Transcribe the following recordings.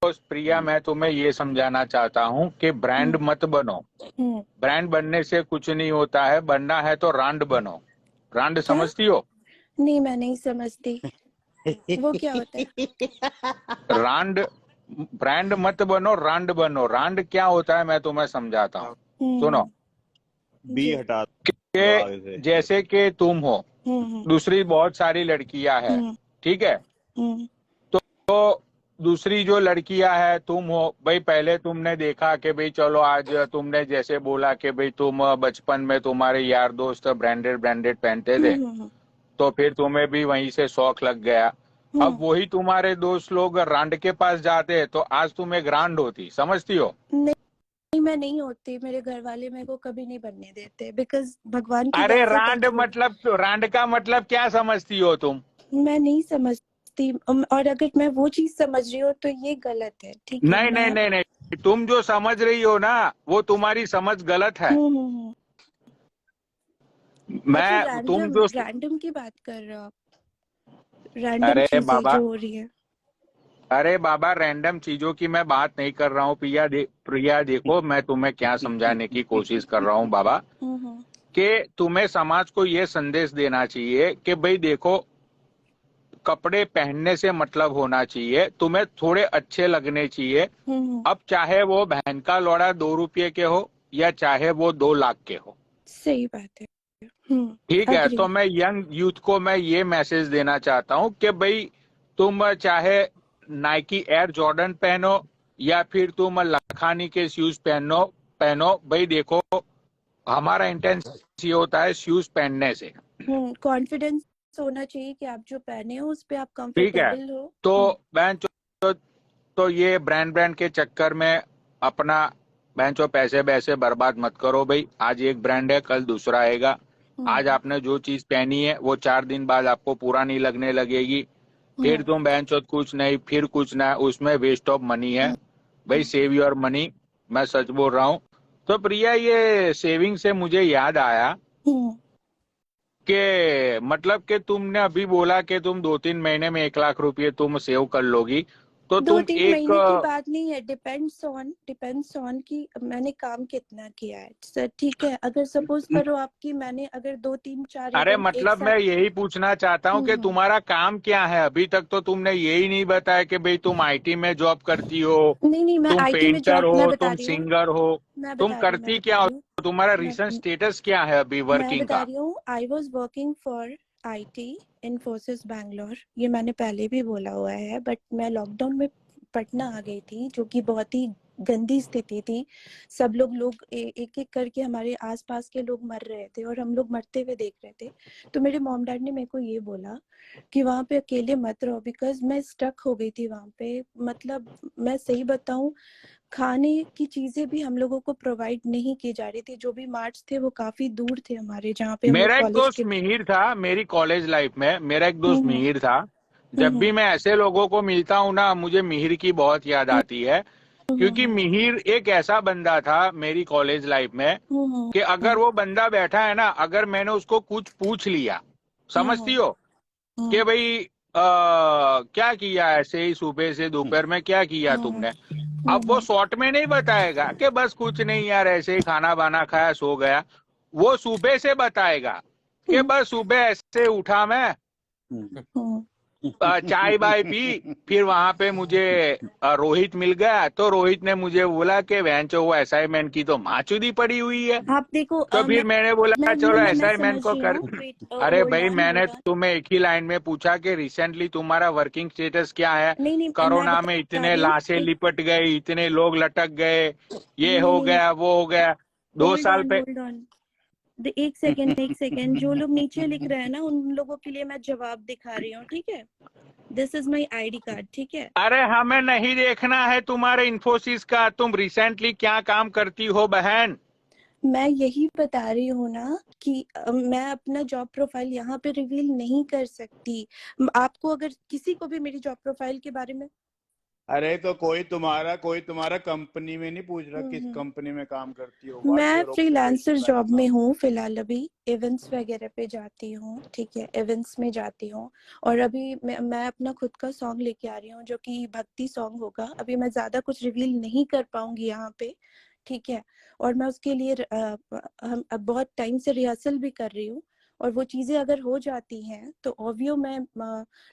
प्रिया, मैं तुम्हें ये समझाना चाहता हूँ कि ब्रांड मत बनो। ब्रांड बनने से कुछ नहीं होता है, बनना है तो रांड बनो। रांड क्या? समझती हो? नहीं, मैं नहीं समझती। वो क्या होता है? रांड। ब्रांड मत बनो, रांड बनो। रांड क्या होता है मैं तुम्हें समझाता हूँ, सुनो। बी जी। हटा कि आगे से। जैसे कि तुम हो, दूसरी बहुत सारी लड़कियां हैं, ठीक है? तो दूसरी जो लड़कियां हैं, तुम हो भाई, पहले तुमने देखा कि भाई चलो आज तुमने जैसे बोला कि भाई तुम बचपन में तुम्हारे यार दोस्त ब्रांडेड ब्रांडेड पहनते थे, तो फिर तुम्हें भी वहीं से शौक लग गया। अब वही तुम्हारे दोस्त लोग रांड के पास जाते तो आज तुम एक रांड होती, समझती हो? नहीं, मैं नहीं होती। मेरे घर वाले मेरे को कभी नहीं बनने देते, बिकॉज भगवान की अरे दया से रांड टच वुड। मतलब, रांड का मतलब क्या समझती हो तुम? मैं नहीं समझती, और अगर मैं वो चीज समझ रही हूँ तो ये गलत है, ठीक है? नहीं नहीं मैं नहीं नहीं, तुम जो समझ रही हो ना, वो तुम्हारी समझ गलत है। अच्छा, तुम रैंडम जो रैंडम की बात कर रहे हो आप? रैंडम अरे चीजें बाबा, जो हो रही है। अरे बाबा, रैंडम चीजों की मैं बात नहीं कर रहा हूँ। प्रिया देखो, मैं तुम्हें क्या समझाने की कोशिश कर रहा हूँ बाबा, कि तुम्हें समाज को ये संदेश देना चाहिए कि भाई देखो, कपड़े पहनने से मतलब होना चाहिए, तुम्हें थोड़े अच्छे लगने चाहिए। अब चाहे वो बहन का लौड़ा 2 रुपये के हो या चाहे वो 2 लाख के हो, सही बात है। ठीक है? अग्री। तो मैं यंग यूथ को मैं ये मैसेज देना चाहता हूँ कि भाई तुम चाहे नाइकी एयर जॉर्डन पहनो या फिर तुम लखानी के शूज पहनो पहनो भाई देखो, हमारा इंटेंस ये होता है शूज पहनने से, कॉन्फिडेंस होना चाहिए कि आप जो पहने हो उस पे आप ठीक है? कंफर्टेबल हो। तो बहन तो ये ब्रांड ब्रांड के चक्कर में अपना बहन पैसे वैसे बर्बाद मत करो भाई। आज एक ब्रांड है, कल दूसरा आएगा। आज आपने जो चीज पहनी है वो 4 दिन बाद आपको पूरा नहीं लगने लगेगी, फिर तुम बहन कुछ नहीं, फिर कुछ ना, उसमें वेस्ट ऑफ मनी है भाई। सेव योर मनी, मैं सच बोल रहा हूँ। तो प्रिया, ये सेविंग से मुझे याद आया कि मतलब कि तुमने अभी बोला कि तुम 2-3 महीने में 1 लाख रुपए तुम सेव कर लोगी, तो दो तुम तीन एक महीने की बात नहीं है। डिपेंड्स ऑन कि मैंने काम कितना किया है सर, ठीक है? अगर सपोज करो आपकी, मैंने अगर 2 3 4 अरे इवेंट एक मतलब साथ। मैं यही पूछना चाहता हूँ कि तुम्हारा काम क्या है? अभी तक तो तुमने यही नहीं बताया कि भाई तुम आईटी में जॉब करती हो, नहीं नहीं, मैं तुम आईटी में पेंटर जॉब, मैं हो, बता तुम रही हूँ, सिंगर हो, मैं तुम बता रही हूँ, मैं करती बता क्या हो? रही हूँ, तुम्हारा रिसेंट मैं स्टेटस क्या है अभी मैं वर्किंग बता का? रही हूँ। I was working for IT Infosys Bangalore. ये मैंने पहले भी बोला हुआ है, बट मैं लॉकडाउन में पटना आ गई थी, जो कि बहुत ही गंदी स्थिति थी। सब लोग एक एक करके हमारे आसपास के लोग मर रहे थे और हम लोग मरते हुए देख रहे थे। तो मेरे मॉम डैड ने मेरे को ये बोला कि वहाँ पे अकेले मत रहो, बिकॉज मैं स्टक हो गई थी वहाँ पे। मतलब मैं सही बताऊं, खाने की चीजें भी हम लोगों को प्रोवाइड नहीं की जा रही थी। जो भी मार्ट्स थे वो काफी दूर थे हमारे, जहाँ पे हम लोग मेरा एक कॉलेज दोस्त के। मिहिर था, मेरी कॉलेज लाइफ में मेरा एक दोस्त हम्म मिहिर था। जब भी हम्म मैं ऐसे लोगों को मिलता हूँ ना, मुझे मिहिर की बहुत याद आती है, क्योंकि मिहिर एक ऐसा बंदा था मेरी कॉलेज लाइफ में कि अगर वो बंदा बैठा है ना, अगर मैंने उसको कुछ पूछ लिया, समझती हो, कि भाई क्या किया ऐसे ही सुबह से दोपहर में क्या किया तुमने, अब वो शॉर्ट में नहीं बताएगा कि बस कुछ नहीं यार ऐसे ही खाना बाना खाया सो गया। वो सुबह से बताएगा कि बस सुबह ऐसे उठा मैं, चाय बाय पी, फिर वहां पे मुझे रोहित मिल गया, तो रोहित ने मुझे बोला कि बहनचो वो असाइनमेंट की तो माचुदी पड़ी हुई है। आप देखो, तो फिर मैंने बोला चलो मैं असाइनमेंट समझ को रही कर। हूँ। वेट, अरे होल्ड भाई, ऑन मैंने होल्ड ऑन। तुम्हें एक ही लाइन में पूछा कि रिसेंटली तुम्हारा वर्किंग स्टेटस क्या है? नहीं नहीं, मैं कोरोना में बता इतने रही हूँ। लाशें लिपट गई, इतने लोग लटक गए, ये नहीं हो नहीं नहीं, गया वो हो गया, दो होल्ड साल ऑन पे। Hold on. एक सेकेंड, एक सेकेंड। जो लोग नीचे लिख रहे हैं ना, उन लोगों के लिए मैं जवाब दिखा रही हूँ, ठीक है? This is my ID card, ठीक है? अरे हमें नहीं देखना है तुम्हारे इन्फोसिस का, तुम रिसेंटली क्या काम करती हो बहन। मैं यही बता रही हूँ ना कि मैं अपना जॉब प्रोफाइल यहाँ पे रिवील नहीं कर सकती। आपको अगर किसी को भी मेरी जॉब प्रोफाइल के बारे में अरे तो कोई तुम्हारा कंपनी में नहीं पूछ रहा किस कंपनी में काम करती हो, व्हाट्स मैं your freelancer occupation job right में नाउ। हूँ फिलहाल, अभी इवेंट्स वगैरह पे जाती हूँ, ठीक है, इवेंट्स में जाती हूँ। और अभी मैं अपना खुद का सॉन्ग लेके आ रही हूँ जो कि भक्ति सॉन्ग होगा। अभी मैं ज्यादा कुछ रिवील नहीं कर पाऊंगी यहाँ पे, ठीक है। और मैं उसके लिए हम अब बहुत टाइम से रिहर्सल भी कर रही हूँ। और वो चीजें अगर हो जाती हैं तो ऑब्वियो मैं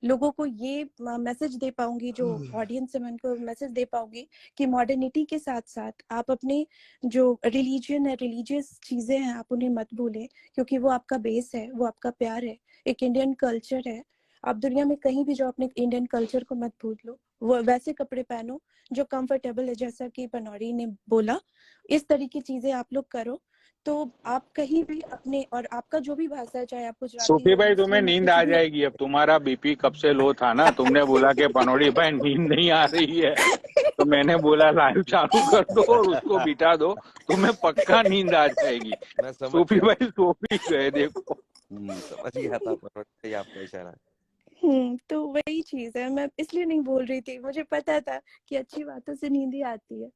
लोगों को ये मैसेज दे पाऊंगी, जो ऑडियंस है मैं उनको मैसेज दे पाऊंगी कि मॉडर्निटी के साथ साथ आप अपने जो रिलीजन है, रिलीजियस चीजें हैं, आप उन्हें मत भूलें, क्योंकि वो आपका बेस है, वो आपका प्यार है, एक इंडियन कल्चर है। आप दुनिया में कहीं भी जाओ, अपने इंडियन कल्चर को मत भूल लो। वो वैसे कपड़े पहनो जो कंफर्टेबल है, जैसा कि पनौरी ने बोला, इस तरह की चीजें आप लोग करो। तो आप कहीं भी अपने, और आपका जो भी भाषा है, चाहे आप गुजराती सूफी हो, भाई तुम्हें मुस्लिम हो, नींद कुछ आ भी जाएगी, अब तुम्हारा बीपी कब से लो था ना, तुमने बोला कि पनौड़ी भाई नींद नहीं आ रही है, तो मैंने बोला लाइव चालू कर दो और उसको बिठा दो, तुम्हें पक्का नींद आ जाएगी। मैं समझ सूफी गया था। भाई सो भी गए देखो। समझ गया था पनौड़ी आपका इशारा। तो वही चीज है, मैं इसलिए नहीं बोल रही थी, मुझे पता था कि अच्छी बातों से नींद ही आती है।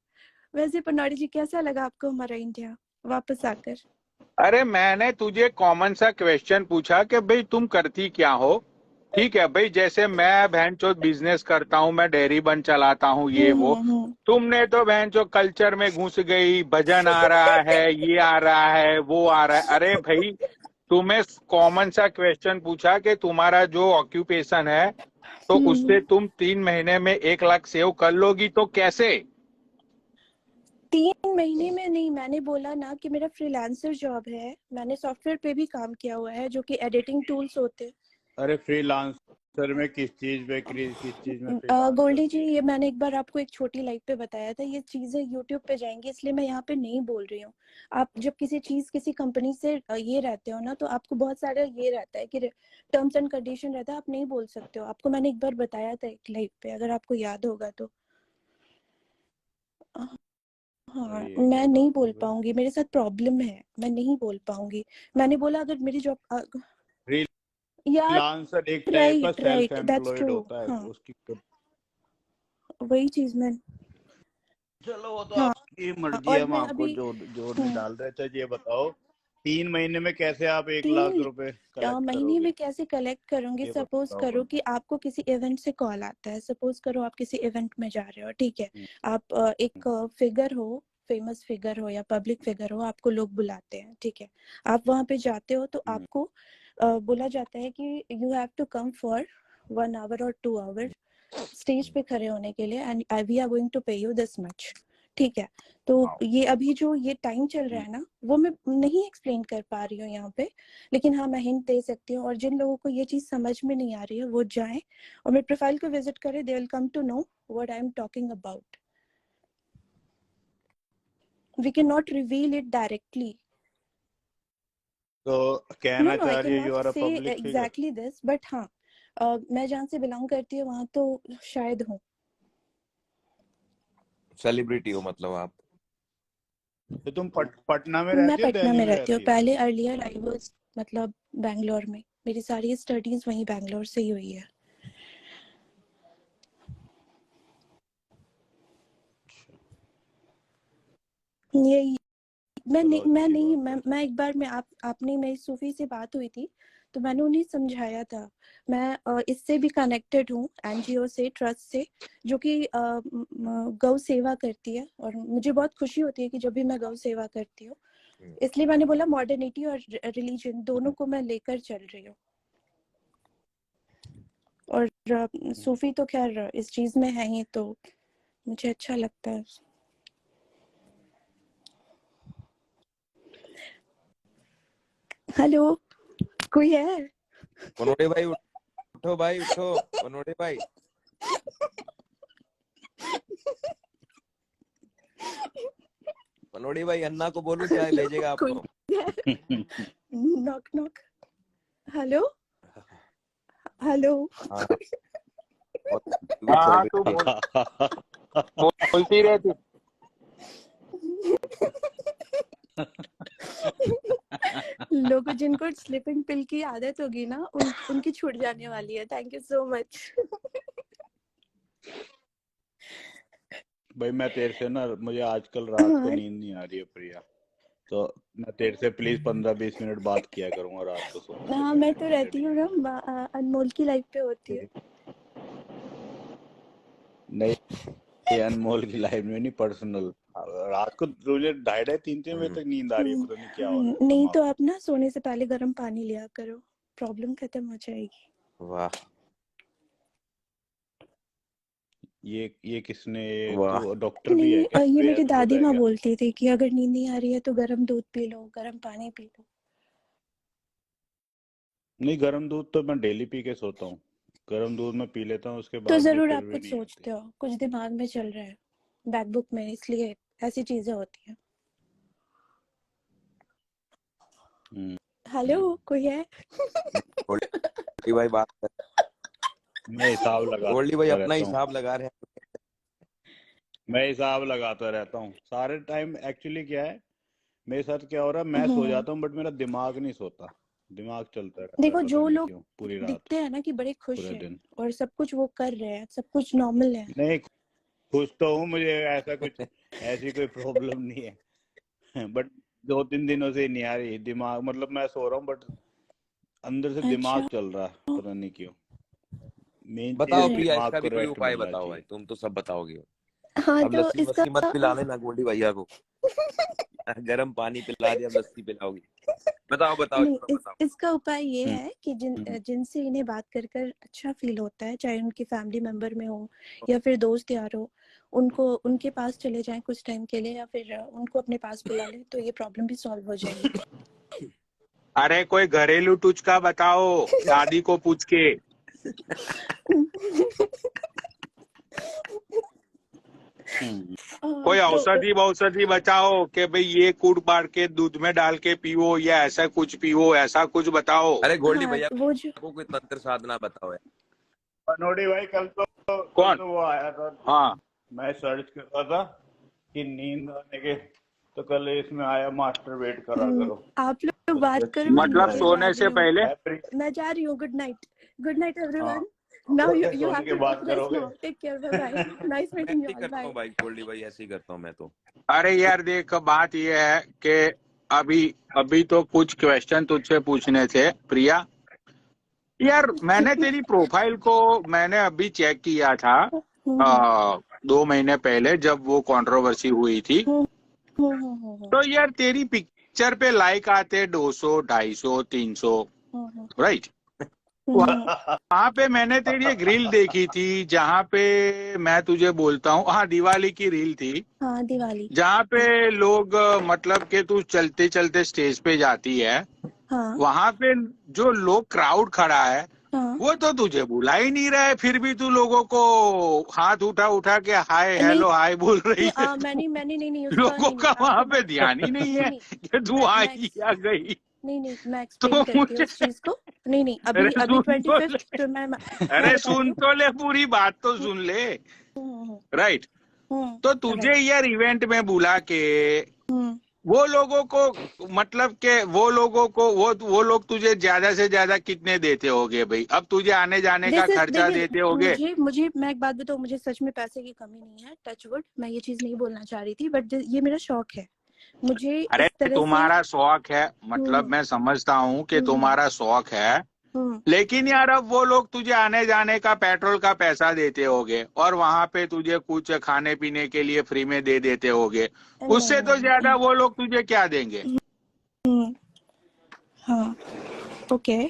वैसे पनौड़ी जी, कैसा लगा आपको हमारा इंडिया वापस आकर? अरे मैंने तुझे कॉमन सा क्वेश्चन पूछा कि भाई तुम करती क्या हो, ठीक है भाई, जैसे मैं बहन चो बिजनेस करता हूँ, मैं डेयरी बन चलाता हूँ, ये वो। हम्म। तुमने तो बहन चो कल्चर में घुस गई, भजन आ रहा है, ये आ रहा है, वो आ रहा है। अरे भाई तुम्हें कॉमन सा क्वेश्चन पूछा कि तुम्हारा जो ऑक्यूपेशन है, तो उससे तुम 3 महीने में 1 लाख सेव कर लोगी, तो कैसे? 3 महीने में नहीं, मैंने बोला ना कि मेरा फ्रीलांसर जॉब है, मैंने सॉफ्टवेयर पे भी काम किया हुआ है, जो कि एडिटिंग टूल्स होते हैं। अरे फ्रीलांसर में किस चीज में फ्रीलांसर गोल्डी जी, थी? ये मैंने एक बार आपको एक छोटी लाइव पे बताया था, ये चीजें यूट्यूब पे जाएंगी, इसलिए मैं यहाँ पे नहीं बोल रही हूँ। आप जब किसी कंपनी से ये रहते हो ना, तो आपको बहुत सारा ये रहता है कि टर्म्स एंड कंडीशन रहता है, आप नहीं बोल सकते हो। आपको मैंने एक बार बताया था एक लाइव पे, अगर आपको याद होगा तो। हाँ, अरे ये मैं क्या नहीं बात बोल है भाई। पाऊंगी, मेरे साथ प्रॉब्लम है, मैं नहीं बोल पाऊंगी। मैंने बोला अगर मेरी जॉब, यार, फ्रीलांसर एक टाइप का right self right, that's employed true. होता है, हाँ, उसकी वही चीज मैं, चलो वो तो हाँ। आपकी मर्जी है, और हम मैं आपको अभी जोर नहीं डाल रहे। अच्छा ये बताओ, 3 महीने में कैसे आप 1 लाख तीन रुपए कलेक्ट महीने करोगे, में कैसे कलेक्ट करूंगी? ये सपोज बताओ करो मुझे। कि आपको किसी इवेंट से कॉल आता है, सपोज करो आप किसी इवेंट में जा रहे हो, ठीक है। आप एक फिगर हो, फेमस फिगर हो या पब्लिक फिगर हो, आपको लोग बुलाते हैं, ठीक है। आप वहां पे जाते हो तो आपको बोला जाता है कि you have to come for 1 hour और 2 आवर स्टेज पे खड़े होने के लिए, and we are going to pay you this much, ठीक है। तो ये अभी जो ये टाइम चल रहा है ना, वो मैं नहीं एक्सप्लेन कर पा रही हूँ यहाँ पे, लेकिन हाँ मैं हिंट दे सकती हूँ। और जिन लोगों को ये चीज समझ में नहीं आ रही है, वो जाएं और मेरे प्रोफाइल को विजिट करें, they will come to know what I am talking about. We can not reveal it directly. तो नो कहना नो, आई चाह कैन रही है नॉट यू आर अ से public figure. Exactly this, but हाँ, मैं जहाँ से बिलोंग करती हूँ वहां तो शायद हूँ। सेलिब्रिटी हो मतलब आप? तो तुम पटना में मैं रहती हो, पटना दिल्ली में में रहती हूँ, रहती हो? पहले अर्लियर आई वाज मतलब बैंगलोर में, मेरी सारी स्टडीज वहीं बैंगलोर से ही हुई है। ये चलो अच्छी बात है। मैं एक बार, मैं आपने मेरी सूफी से बात हुई थी, तो मैंने उन्हें समझाया था। मैं इससे भी कनेक्टेड हूँ, एनजीओ से, ट्रस्ट से, जो कि गौ सेवा करती है, और मुझे बहुत खुशी होती है कि जब भी मैं गौ सेवा करती हूँ। इसलिए मैंने बोला मॉडर्निटी और रिलीजन दोनों को मैं लेकर चल रही हूँ। और सूफी तो खैर इस चीज में है ही, तो मुझे अच्छा लगता है। हेलो, कोई है? पनौड़ी भाई उठो भाई उठो, पनौड़ी भाई। पनौड़ी भाई अन्ना को बोलूं चाय भेजेगा कोई आपको? है? Knock knock. Hello hello. हाँ बहुत हाँ चल हाँ, तू रही थी। बोलती रहती। लोगों जिनको स्लीपिंग पिल की आदत होगी ना, उनकी छूट जाने वाली है। Thank you so much. भाई मैं तेरे से ना, मुझे आजकल रात को नींद नहीं आ रही है प्रिया, तो मैं तेरे से प्लीज 15-20 मिनट बात किया करूंगा रात को सोने से हाँ पहले। मैं तो रहती हूँ ना, अनमोल की लाइफ पे होती है। नहीं, ये अनमोल की लाइफ में नहीं, पर्सनल। रात को तुझे 2:30-3 बजे तक नींद आ रही है, पता नहीं क्या हो रहा है नहीं दिमाग तो में। आप ना सोने से पहले गर्म पानी लिया करो, प्रॉब्लम खत्म हो जाएगी। वाह ये किसने, वाह। तो डॉक्टर भी है क्या? नहीं, ये मेरी वैद दादी है माँ क्या? बोलती थी कि अगर नींद नहीं आ रही है तो गर्म दूध पी लो, गर्म पानी पी लो। नहीं, गर्म दूध तो मैं डेली पी के सोता हूँ। गर्म दूध मैं पी लेता हूँ, उसके तो बाद भी जरूर फिर आप भी कुछ नहीं आती। सोचते हो, कुछ दिमाग में चल रहा है बैकबुक में, इसलिए ऐसी चीजें होती हैं। हेलो, कोई है? गोल्डी भाई बात कर, मैं हिसाब गोल्डी भाई लगाता अपना रहता हूँ। हिसाब लगा रहे हैं। मैं हिसाब लगाता रहता हूँ सारे टाइम। एक्चुअली क्या है मेरे साथ, क्या हो रहा है, मैं सो जाता हूँ बट मेरा दिमाग नहीं सोता, दिमाग चलता रहता है, देखो पता जो नहीं लोग क्यों, पूरी रात, दिखते हैं ना कि बड़े खुश पूरे हैं दिन। और सब कुछ वो कर रहे हैं, सब कुछ नॉर्मल है। नहीं, खुश तो हूँ, मुझे ऐसा कुछ ऐसी कोई प्रॉब्लम नहीं है बट 2-3 दिनों से नहीं आ रही दिमाग, मतलब मैं सो रहा हूँ बट अंदर से दिमाग अच्छा, चल रहा है, पता नहीं क्यों। मेन चीज बताओ है, अरे प्रिया, दिमाग इसका को भी कोई रेस्ट उपाय मिलना बताओ भाई, चाहिए। तुम तो सब बताओगे। हाँ अब तो लस्सी इसका वस्सी मत पिला लेना गोल्डी भैया को। गर्म पानी पिला दिया, अब लस्सी पिलाओगी। बताओ बताओ, नहीं, इसका बताओ। इसका उपाय ये हम्म, है कि हम्म। जिनसे इन्हें बात कर कर अच्छा फील होता है, चाहे उनके फैमिली मेंबर में हो या फिर दोस्त यार हो, उनको उनके पास चले जाएं कुछ टाइम के लिए, या फिर उनको अपने पास बुला लें, तो ये प्रॉब्लम भी सॉल्व हो जाएगी। अरे कोई घरेलू टुचका बताओ, दादी को पूछ के। कोई तो औषधि बताओ कि भाई ये कूट बार के दूध में डाल के पीओ, या ऐसा कुछ पीओ, ऐसा कुछ बताओ। अरे गोल्डी हाँ भैया वो जो को कोई तंत्र साधना बताओ यार। पनोड़ी भाई, कल कौन? तो वो आया था, हाँ, मैं सर्च कर रहा था कि नींद आने के, तो कल इसमें आया मास्टर वेट करा करो, आप लोग उससे बात अच्छी करो, मैं मतलब नींद नीचे जा सोने रही से हूँ। पहले। मैं जा रही हूँ। गुड नाइट, गुड नाइट हाँ, एवरीवन। नाउ क्या you सोने have के to बाद take rest करोगे? now. Take care, bye bye. Nice मैं meeting ऐसे you ही all. करता हूँ Bye. भाई, गोल्डी भाई ऐसे ही करता हूँ मैं तो। अरे यार देख, बात ये है कि अभी अभी तो कुछ क्वेश्चन तुझसे पूछने थे प्रिया। यार मैंने तेरी प्रोफाइल को मैंने अभी चेक किया था, 2 महीने पहले जब वो कंट्रोवर्सी हुई थी। तो यार तेरी पिक्चर पे लाइक आते 200, 250, 300, राइट। वहां पे मैंने तेरी एक रील देखी थी जहां पे मैं तुझे बोलता हूँ, हाँ दिवाली की रील थी, हाँ दिवाली। जहाँ पे लोग मतलब कि तू चलते चलते स्टेज पे जाती है, हाँ वहां पे जो लोग क्राउड खड़ा है हाँ। वो तो तुझे बुला ही नहीं रहा है, फिर भी तू लोगों को हाथ उठा उठा के हाय नहीं हेलो हाय बोल रही है तू। मैंने नहीं उसका लोगों नहीं का वहां आपको पे ध्यान ही नहीं है नहीं कि तू आई या गई। नहीं मैं तो एक्सप्लेन करती हूँ मुझे, उस चीज को। नहीं अभी अरे अभी सुन तो ले, 25th तो मैं अरे बताती सुन हूँ। तो ले, पूरी बात तो सुन ले, राइट। तो तुझे यार इवेंट में बुला के वो लोगों को, मतलब के वो लोगों को, वो लोग तुझे ज्यादा से ज्यादा कितने देते होगे भाई? अब तुझे आने जाने का खर्चा देखिए, देते होगे। मुझे मैं एक बात बताऊँ, मुझे सच में पैसे की कमी नहीं है, टच वुड। मैं ये चीज नहीं बोलना चाह रही थी, बट ये मेरा शौक है, मुझे अरे इस तरह से। तुम्हारा शौक है, मतलब मैं समझता हूँ कि तुम्हारा शौक है, लेकिन यार अब वो लोग तुझे आने जाने का पेट्रोल का पैसा देते होगे और वहां पे तुझे कुछ खाने पीने के लिए फ्री में दे देते होगे, उससे तो ज्यादा वो लोग तुझे क्या देंगे? हाँ ओके।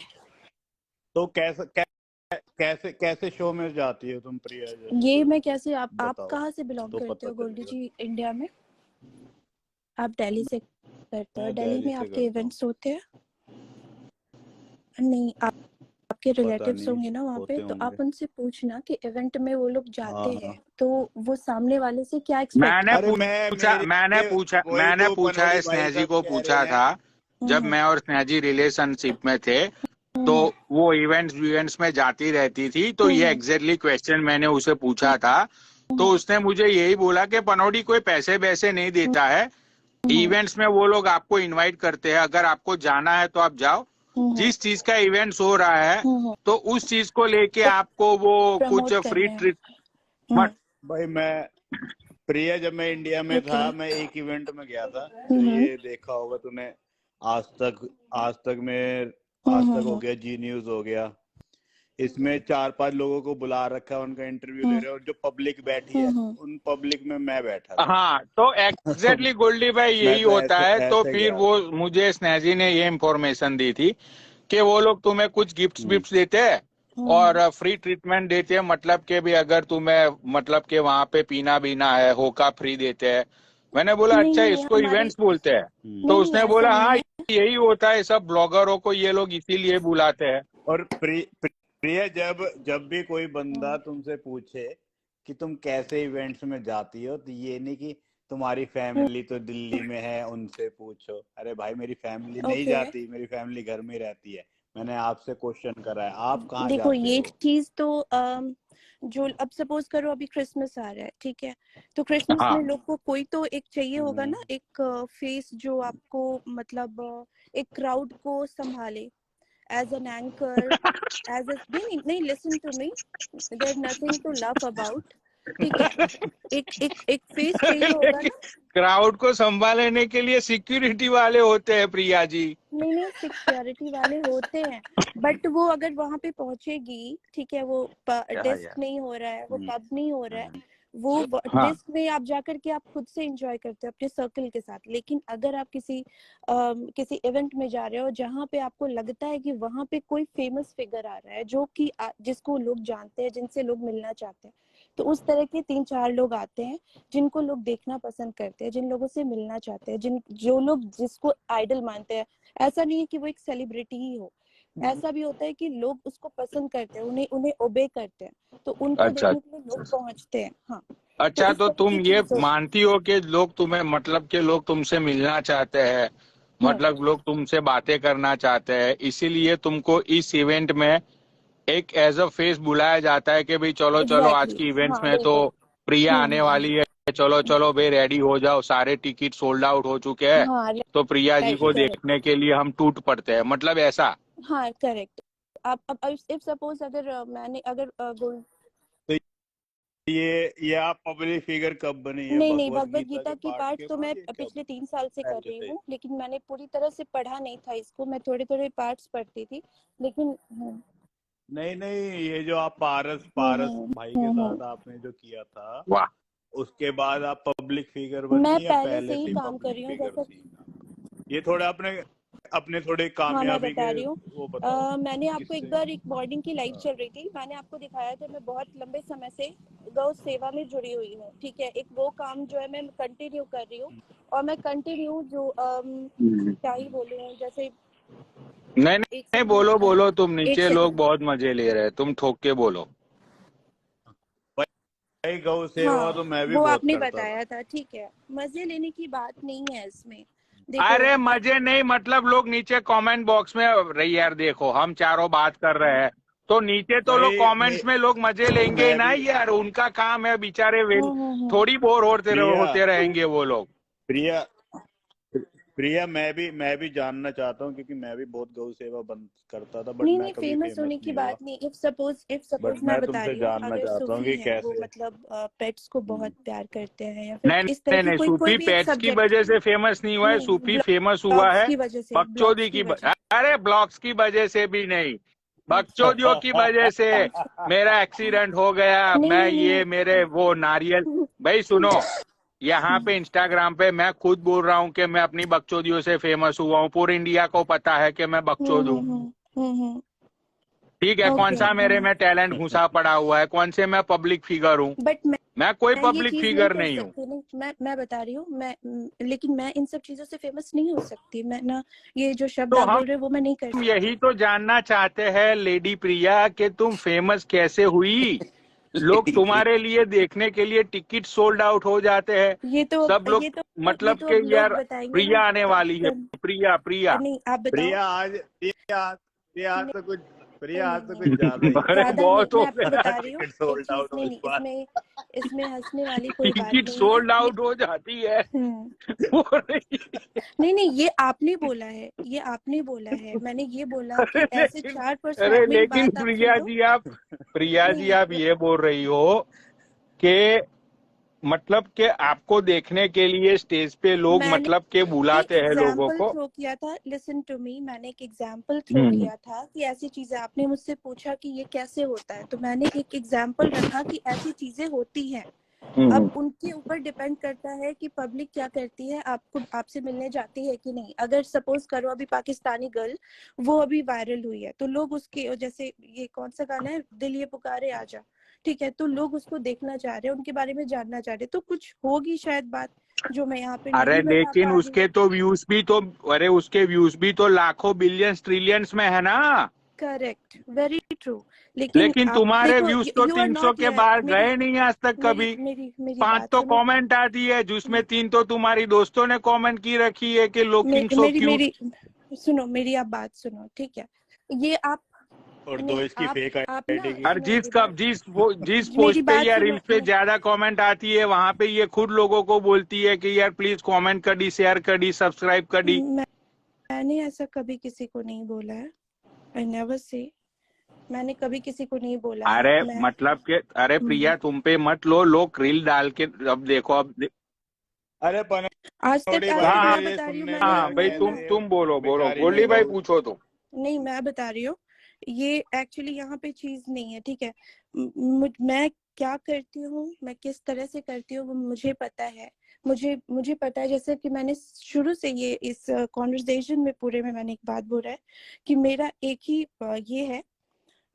तो कैसे कैसे शो में जाती हो तुम प्रिया? ये जैसे मैं कैसे, आप बताओ कहाँ से बिलोंग तो करते पता हो गोल्डी चलेगा। जी? इंडिया में आप दिल्ली से करते हो? मैं दिल्ली दिल्ली में से आपके करता हूँ। इवेंट्स होते हैं? नहीं, आपके पता रिलेटिव्स नहीं, होंगे ना वहाँ पे, होते तो होंगे। आप उनसे पूछना कि इवेंट में वो लोग जाते हाँ हैं तो वो सामने वाले से क्या एक्सपेक्ट मैंने अरे मैंने तो पूछा पनोड़ी है, भाई स्नेह जी सब को कह रहे पूछा हैं। था जब मैं और स्नेह जी रिलेशनशिप में थे, तो वो इवेंट्स में जाती रहती थी, तो ये एग्जैक्टली क्वेश्चन मैंने उसे पूछा था, तो उसने मुझे यही बोला कि पनोड़ी कोई पैसे वैसे नहीं देता है, इवेंट्स में वो लोग आपको इनवाइट करते हैं, अगर आपको जाना है तो आप जाओ, जिस चीज का इवेंट्स हो रहा है तो उस चीज को लेके आपको वो कुछ प्रमोट फ्री करना है। ट्रीट। भाई मैं प्रिया, जब मैं इंडिया में था, मैं एक इवेंट में गया था, जो ये देखा होगा तूने, आज तक आज तक हो गया, जी न्यूज हो गया, इसमें 4-5 लोगों को बुला रखा है, उनका इंटरव्यू ले रहे हैं, और जो पब्लिक बैठी है उन पब्लिक में मैं बैठा था। हाँ, तो एग्जैक्टली गोल्डी भाई मैं यही तो होता है। तो ऐसे फिर गया वो मुझे स्नेजी ने ये इंफॉर्मेशन दी थी कि वो लोग तुम्हें कुछ गिफ्ट्स विफ्ट्स देते हैं और फ्री ट्रीटमेंट देते हैं, मतलब कि भी अगर तुम्हें मतलब कि वहां पे पीना बीना है, होका फ्री देते हैं। मैंने बोला नहीं अच्छा, नहीं इसको हमारी इवेंट्स बोलते हैं। तो नहीं उसने ऐसा बोला नहीं हाँ, है। यही होता है, सब ब्लॉगरों को ये लोग इसीलिए बुलाते हैं। और प्रिया, जब भी कोई बंदा तुमसे पूछे कि तुम कैसे इवेंट्स में जाती हो, तो ये नहीं कि तुम्हारी फैमिली तो दिल्ली में है उनसे पूछो। अरे भाई, मेरी फैमिली नहीं ओके जाती, मेरी फैमिली घर में रहती है। मैंने आपसे क्वेश्चन करा है, आप कहाँ देखो, जाते ये हो? चीज तो जो अब सपोज करो अभी क्रिसमस आ रहा है, ठीक है, तो क्रिसमस हाँ, में लोग को कोई तो एक चाहिए होगा ना, एक फेस जो आपको मतलब एक क्राउड को संभाले as an anchor, as a नहीं नहीं, listen to me, there nothing to love about, ठीक है, एक फेस चाहिए होगा लेकिन ना। क्राउड को संभालने के लिए सिक्योरिटी वाले होते हैं प्रिया जी। नहीं नहीं, सिक्योरिटी वाले होते हैं, बट वो अगर वहां पे पहुंचेगी, ठीक है, वो डिस्क नहीं हो रहा है, वो पब नहीं हो रहा है, वो हाँ, डिस्क में आप जाकर के आप खुद से एंजॉय करते हो अपने सर्कल के साथ। लेकिन अगर आप किसी इवेंट में जा रहे हो जहाँ पे आपको लगता है कि वहां पे कोई फेमस फिगर आ रहा है जो कि जिसको लोग जानते हैं, जिनसे लोग मिलना चाहते हैं, तो उस तरह के 3-4 लोग आते हैं जिनको लोग देखना पसंद करते हैं, जिन लोगों से मिलना चाहते हैं, जो लोग जिसको आइडल मानते हैं। ऐसा नहीं है कि वो एक सेलिब्रिटी ही हो, ऐसा भी होता है कि लोग उसको पसंद करते हैं, उन्हें उन्हें ओबे करते हैं, तो उनको अच्छा देखने के लिए लोग पहुंचते हैं। हाँ, तो अच्छा, इस तो तरह की तुम ये चीज होती मानती हो कि लोग तुम्हें मतलब कि लोग तुमसे मिलना चाहते हैं, है। मतलब लोग तुमसे बातें करना चाहते हैं, इसीलिए तुमको इस इवेंट में एक एज अ फेस बुलाया जाता है कि भाई चलो चलो, आज एग्जैक्टली की इवेंट्स हाँ में तो बिल्कुल। प्रिया आने वाली है, चलो चलो भाई रेडी हो जाओ, सारे टिकट सोल्ड आउट हो चुके हैं, हाँ तो प्रिया जी राइट को करेक्ट। देखने के लिए हम टूट पड़ते हैं, मतलब ऐसा। हाँ करेक्ट। आप अब इफ सपोज अगर मैंने अगर गोल्ड तो ये आप पब्लिक फिगर कब बनी है? नहीं नहीं, भगवत भगवत गीता गीता के की पाठ पाठ के तो मैं बाद, या कब? पिछले 3 साल से कर पहले रही से? हूँ, लेकिन मैंने पूरी तरह से पढ़ा नहीं था इसको, मैं थोड़े थोड़े पार्ट्स पढ़ती थी, लेकिन नहीं नहीं, ये जो आप पारस पारस भाई के हम्म। साथ आपने जो किया था, वाह, उसके बाद आप पब्लिक फिगर मैं बनी या पहले से पहले ही से ही काम कर पब्लिक रही हूँ फिगर जैसा। थी? ये थोड़ा अपने अपने थोड़े हाँ मैं कामयाबी बता के रही हूँ। वो बताओ, मैंने आपको एक किससे? बार एक मॉर्निंग की लाइव चल रही थी, मैंने आपको दिखाया था, मैं बहुत लंबे समय से गौ सेवा में जुड़ी हुई हूँ, ठीक है, एक वो काम जो है मैं कंटिन्यू कर रही हूँ, और मैं कंटिन्यू जो क्या ही बोलूँ, जैसे नहीं एक नहीं, सेकंड, बोलो बोलो, तुम एक नीचे लोग सेकंड। बहुत मजे ले रहे हैं, तुम ठोक के बोलो। भाई, गौ सेवा हाँ तो मैं भी वो बहुत आपने करता था। बताया था, ठीक है, मजे लेने की बात नहीं है इसमें। देखो अरे मजे नहीं, मतलब लोग नीचे कमेंट बॉक्स में, रही यार देखो हम चारों बात कर रहे हैं, तो नीचे तो लोग भाई कमेंट्स में लोग मजे लेंगे ही मैं ना भी यार, उनका काम है बेचारे, वेल हम्म। थोड़ी बोर प्रिया होते रहेंगे वो लोग। प्रिया प्रिया, मैं भी जानना चाहता हूँ, क्योंकि मैं भी बहुत गौ सेवा बंद करता था, बट नहीं मैं नहीं, कभी फेमस फेमस होने की नहीं हुआ। बात नहीं, इफ सपोज बट मैं मैं बता तुमसे रही हूँ, जानना अगर चाहता हूँ सूफी कि है, वो कैसे। मतलब पेट्स को बहुत प्यार करते हैं, या फिर नहीं इस तरह नहीं की नहीं, कोई कोई सूफी भी एक पेट्स की सब्जेक्ट। वजह से फेमस नहीं हुआ है, नहीं, सूफी फेमस हुआ ब्लॉग्स है की वजह से, ब्लॉग्स बकचोदी की वजह। अरे ब्लॉग्स की वजह से भी नहीं, अच्छा बकचोदियों की वजह से। अच्छा। मेरा एक्सीडेंट हो गया, नहीं मैं नहीं ये मेरे वो नारियल, भाई सुनो, यहाँ पे इंस्टाग्राम पे मैं खुद बोल रहा हूँ कि मैं अपनी बकचोदियों से फेमस हुआ हूँ, पूरी इंडिया को पता है कि मैं बकचोद हूँ। ठीक है, कौन ओके। सा मेरे में टैलेंट घुसा पड़ा हुआ है, कौन से मैं पब्लिक फिगर हूँ? बट मैं कोई मैं ये पब्लिक चीज नहीं फिगर कर नहीं हूँ। सकती, नहीं मैं बता रही हूँ, लेकिन मैं इन सब चीजों से फेमस नहीं हो सकती, मैं ना, ये जो शब्द तो आप हम बोल रहे हो वो मैं नहीं कर सकती। यही तो जानना चाहते हैं लेडी प्रिया कि तुम फेमस कैसे हुई। लोग लेडी तुम्हारे लिए देखने के लिए टिकट सोल्ड आउट हो जाते हैं, ये तो सब लोग ये मतलब तो कि अब लोग यार बताएंगे ना। प्रिया आने वाली है, प्रिया प्रिया। नहीं आप बताओ। प्रिया आज तो कुछ प्रिया आज तो कुछ नहीं ज्यादा ही है। अरे ज्यादा नहीं, बहुत मैं हो आपको गया, बता रही हूँ टिकट एक सोल्ड चीज, आउट हो नहीं इस नहीं, बार। इसमें हंसने वाली कोई बात टिकट नहीं है सोल्ड ये। आउट हो जाती है। बोल रही है। नहीं नहीं, ये आपने बोला है, ये आपने बोला है, मैंने ये बोला कि ऐसे लेकिन 4% अरे मेरी लेकिन बात आप सुन लो। प्रिया जी आप नहीं ये बोल रही हो कि मतलब कि आपको देखने के लिए स्टेज पे लोग मैंने मतलब के बुलाते हैं लोगों एग्जाम्पल को। थ्रो किया था, लिसन टू मी, मैंने एक एग्जाम्पल थ्रो हम्म। किया था कि ऐसी चीजें, आपने मुझसे पूछा कि ये कैसे होता है, तो मैंने एक एग्जाम्पल रखा कि ऐसी चीजें होती हैं। अब उनके ऊपर डिपेंड करता है कि पब्लिक क्या करती है, आपको आपसे मिलने जाती है कि नहीं। अगर सपोज करो अभी पाकिस्तानी गर्ल वो अभी वायरल हुई है, तो लोग उसके, जैसे ये कौन सा गाना है, दिल ये पुकारे आजा, ठीक है, तो लोग उसको देखना चाह रहे हैं, उनके बारे में जानना चाह रहे हैं, तो कुछ होगी शायद बात जो मैं यहाँ पे अरे नहीं बता लेकिन पा रही उसके हूँ। तो व्यूज भी तो, अरे उसके व्यूज भी तो लाखों बिलियंस ट्रिलियंस में है ना। Correct, very true. लेकिन लेकिन आप तुम्हारे देखो, व्यूज तो यू आर 300 नॉट के हियर। बाहर मेरी गए नहीं आज तक मेरी कभी। मेरी मेरी 5 बात तो सुनो। कमेंट आती है जिसमें 3 तो तुम्हारी दोस्तों ने कमेंट की रखी है कि लुकिंग सो मेरी क्यूट। मेरी सुनो, मेरी आप बात सुनो, ठीक है। ये आप और नहीं, 2 इसकी फेक आप ना आईडी की। और सुनो मेरी बात, जिस मेरी पोस्ट पे बात या सुनो। रील्स पे ज्यादा कमेंट आती है वहां पे ये खुद लोगों को बोलती है कि यार प्लीज कमेंट कर दी, शेयर कर दी, सब्सक्राइब कर दी। मैंने ऐसा कभी किसी को नहीं बोला है। आई नेवर से, मैंने कभी किसी को नहीं बोला है। अरे मैं मतलब कि अरे प्रिया तुम पे मत लो, लोग रील डाल के अब देखो अरे आज तक पनौड़ी भाई हाँ मैं मेरे बता रही हूँ, सुनने में मैंने हाँ भाई मैं मैं तुम बोलो बोलो, बेकार ही गोल्डी नहीं भाई बोल। पूछो तुम। नहीं, मैं बता रही हूँ, ये एक्चुअली यहाँ पे चीज नहीं है, ठीक है। मैं क्या करती हूँ, मैं किस तरह से करती हूँ, वो मुझे पता है। मुझे पता है, जैसे कि मैंने शुरू से ये इस कॉन्वर्सेशन में पूरे में मैंने एक बात बोला है कि मेरा एक ही ये है,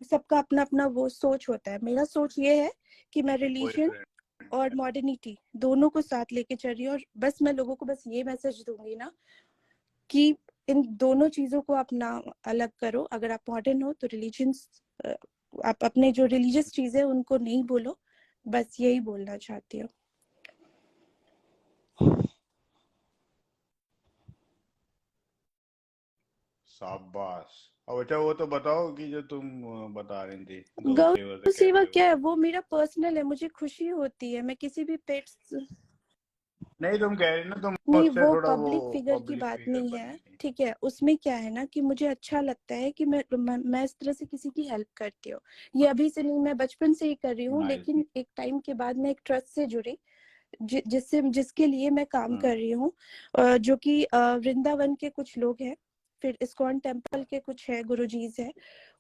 सबका अपना अपना वो सोच होता है। मेरा सोच ये है कि मैं रिलीजन बॉयफ्रेंड और मॉडर्निटी दोनों को साथ लेके चल रही हूँ, और बस मैं लोगों को बस ये मैसेज दूंगी ना कि इन दोनों चीजों को आप ना अलग करो। अगर आप मॉडर्न हो तो रिलीजन, आप अपने जो रिलीजियस चीजें उनको नहीं बोलो, बस यही बोलना चाहती हूँ। शाबाश। अब अच्छा वो तो बताओ कि जो तुम बता रही थी गौ सेवा से गौ सेवा कैसे क्या है, होता वो मेरा पर्सनल है, मुझे खुशी होती है। मैं किसी भी पेट्स, नहीं तुम कह रही ना तुम नहीं, उससे वो थोड़ा वो पब्लिक फिगर की पब्लिक बात फिगर नहीं बनी है, थी। ठीक है। उसमें क्या है ना कि मुझे अच्छा लगता है कि मैं इस तरह से किसी की हेल्प करती हूँ। ये अभी से नहीं, मैं बचपन से ही कर रही हूँ, नाइस। लेकिन एक टाइम के बाद मैं एक ट्रस्ट से जुड़ी, जिसके लिए मैं काम कर रही हूँ, जो कि वृंदावन के कुछ लोग हैं, फिर इस्कॉन टेम्पल के कुछ है गुरुजीज है,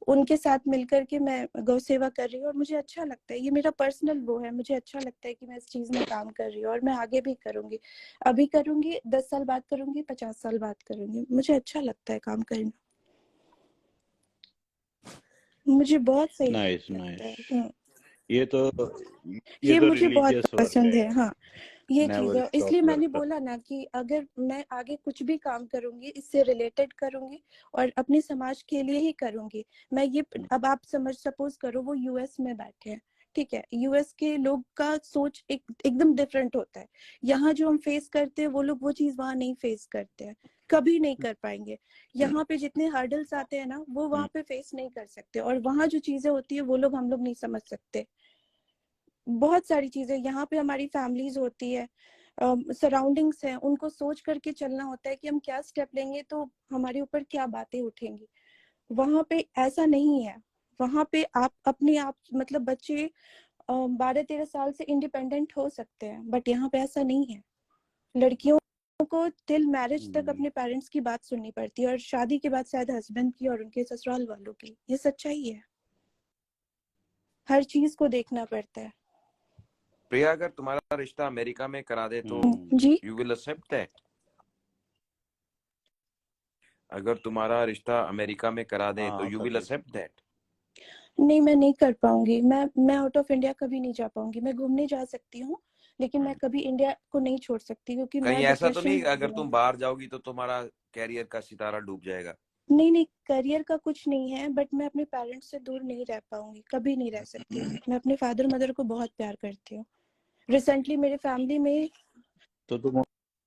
उनके साथ मिलकर के मैं गौ सेवा कर रही हूँ, और मुझे अच्छा लगता है। ये मेरा पर्सनल वो है, मुझे अच्छा लगता है कि मैं इस चीज में काम कर रही हूँ, और मैं आगे भी करूंगी। अभी करूंगी, 10 साल बाद करूंगी, 50 साल बाद करूंगी। मुझे अच्छा लगता है काम करना, मुझे बहुत सही नाइस लगता नाइस। है। ये तो ये मुझे बहुत रिलीजियस वर्क पसंद है है, यार। हाँ, ये चीज नेवर है। इसलिए स्टॉप मैंने वर्क। बोला ना कि अगर मैं आगे कुछ भी काम करूंगी, इससे रिलेटेड करूंगी, और अपने समाज के लिए ही करूंगी। मैं ये, अब आप सपोज करो वो यूएस में बैठे हैं, ठीक है, यूएस के लोग का सोच एकदम डिफरेंट होता है। यहाँ जो हम फेस करते हैं वो लोग वो चीज वहां नहीं फेस करते हैं, कभी नहीं कर पाएंगे। यहाँ पे जितने हर्डल्स आते हैं ना, वो वहां पे फेस नहीं कर सकते, और वहां जो चीजें होती है वो लोग, हम लोग नहीं समझ सकते। बहुत सारी चीजें यहाँ पे, हमारी फैमिलीज होती है, सराउंडिंग्स हैं, उनको सोच करके चलना होता है कि हम क्या स्टेप लेंगे तो हमारे ऊपर क्या बातें उठेंगी। वहां पे ऐसा नहीं है। वहां पे आप अपने आप, मतलब बच्चे 12-13 साल से इंडिपेंडेंट हो सकते हैं, बट यहाँ पे ऐसा नहीं है। लड़कियों को टिल मैरिज तक अपने पेरेंट्स की बात सुननी पड़ती है, और शादी के बाद शायद हस्बैंड की और उनके ससुराल वालों की। ये सच्चाई है, हर चीज को देखना पड़ता है। प्रिया, अगर तुम्हारा रिश्ता अमेरिका में करा दे तो जी, यू विल एक्सेप्ट दैट? अगर तुम्हारा रिश्ता अमेरिका में करा दे तो हाँ यू कर विल सकते। Except that? नहीं, मैं नहीं कर पाऊंगी। मैं आउट ऑफ इंडिया कभी नहीं जा पाऊंगी। मैं घूमने जा सकती हूँ, लेकिन मैं कभी इंडिया को नहीं छोड़ सकती, क्योंकि कहीं मैं ऐसा तो डिप्रेशन नहीं में अगर हूँ। तुम बाहर जाओगी तो तुम्हारा कैरियर का सितारा डूब जाएगा? नहीं नहीं, करियर का कुछ नहीं है, बट मैं अपने पेरेंट्स से दूर नहीं रह पाऊंगी, कभी नहीं रह सकती। मैं अपने फादर मदर को बहुत प्यार करती हूँ। रिसेंटली मेरे फैमिली में, तो तुम